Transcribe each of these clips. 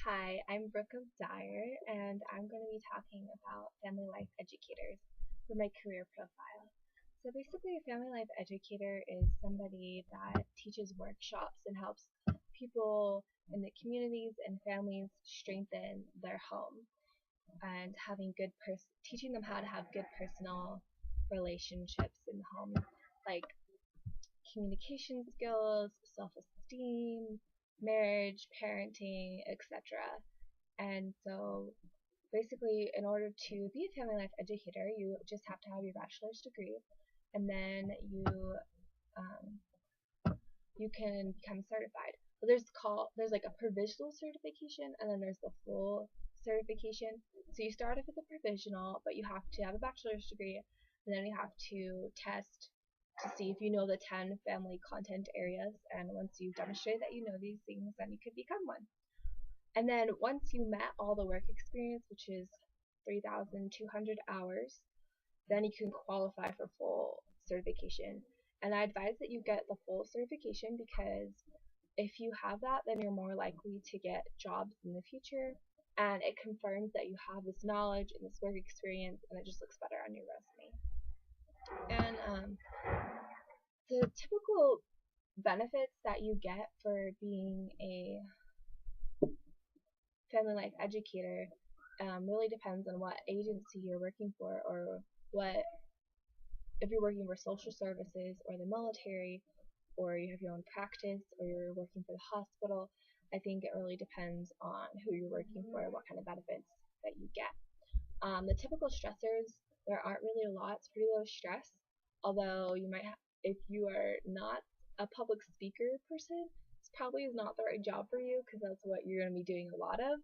Hi, I'm Brooke of Dyer, and I'm going to be talking about family life educators for my career profile. So basically, a family life educator is somebody that teaches workshops and helps people in the communities and families strengthen their home and teaching them how to have good personal relationships in the home, like communication skills, self-esteem, marriage, parenting, etc. And so basically, in order to be a family life educator, you just have to have your bachelor's degree, and then um, you can become certified. So there's like a provisional certification, and then there's the full certification. So you start off with a provisional, but you have to have a bachelor's degree, and then you have to test to see if you know the 10 family content areas. And once you demonstrate that you know these things, then you could become one. And then once you met all the work experience, which is 3,200 hours, then you can qualify for full certification. And I advise that you get the full certification because if you have that, then you're more likely to get jobs in the future. And it confirms that you have this knowledge and this work experience, and it just looks better on your resume. And the typical benefits that you get for being a family life educator really depends on what agency you're working for, or what if you're working for social services or the military, or you have your own practice, or you're working for the hospital. I think it really depends on who you're working for, what kind of benefits that you get. The typical stressors, there aren't really a lot. It's pretty low stress, although if you are not a public speaker person, this probably is not the right job for you because that's what you're going to be doing a lot of,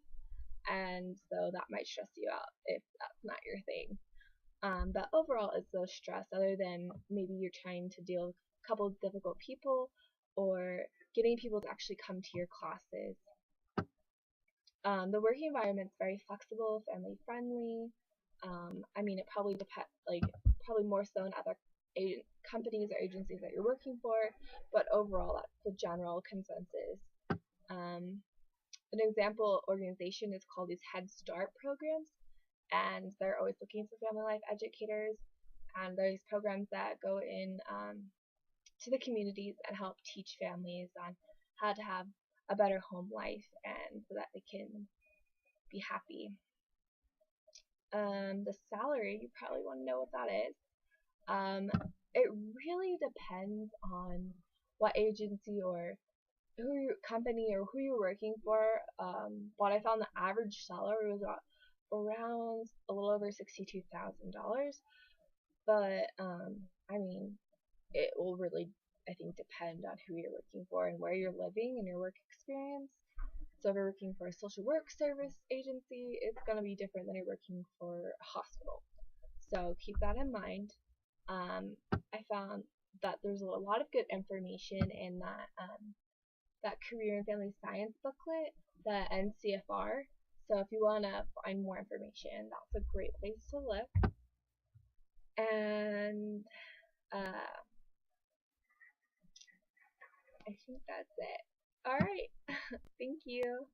and so that might stress you out if that's not your thing. But overall, it's low stress, other than maybe you're trying to deal with a couple of difficult people or getting people to actually come to your classes. The working environment's very flexible, family friendly. I mean, it probably depends, like probably more so in other companies or agencies that you're working for, but overall, that's the general consensus. Um, an example organization is called these Head Start programs, and they're always looking for family life educators. And there's programs that go in to the communities and help teach families on how to have a better home life and so that they can be happy. The salary, you probably want to know what that is. It really depends on what agency or company or who you're working for. What I found, the average salary was around a little over $62,000. But I mean, it will really, I think, depend on who you're working for and where you're living and your work experience. So if you're working for a social work service agency, it's going to be different than you're working for a hospital. So keep that in mind. I found that there's a lot of good information in that career and family science booklet, the NCFR. So if you want to find more information, that's a great place to look. And I think that's it. All right. Thank you.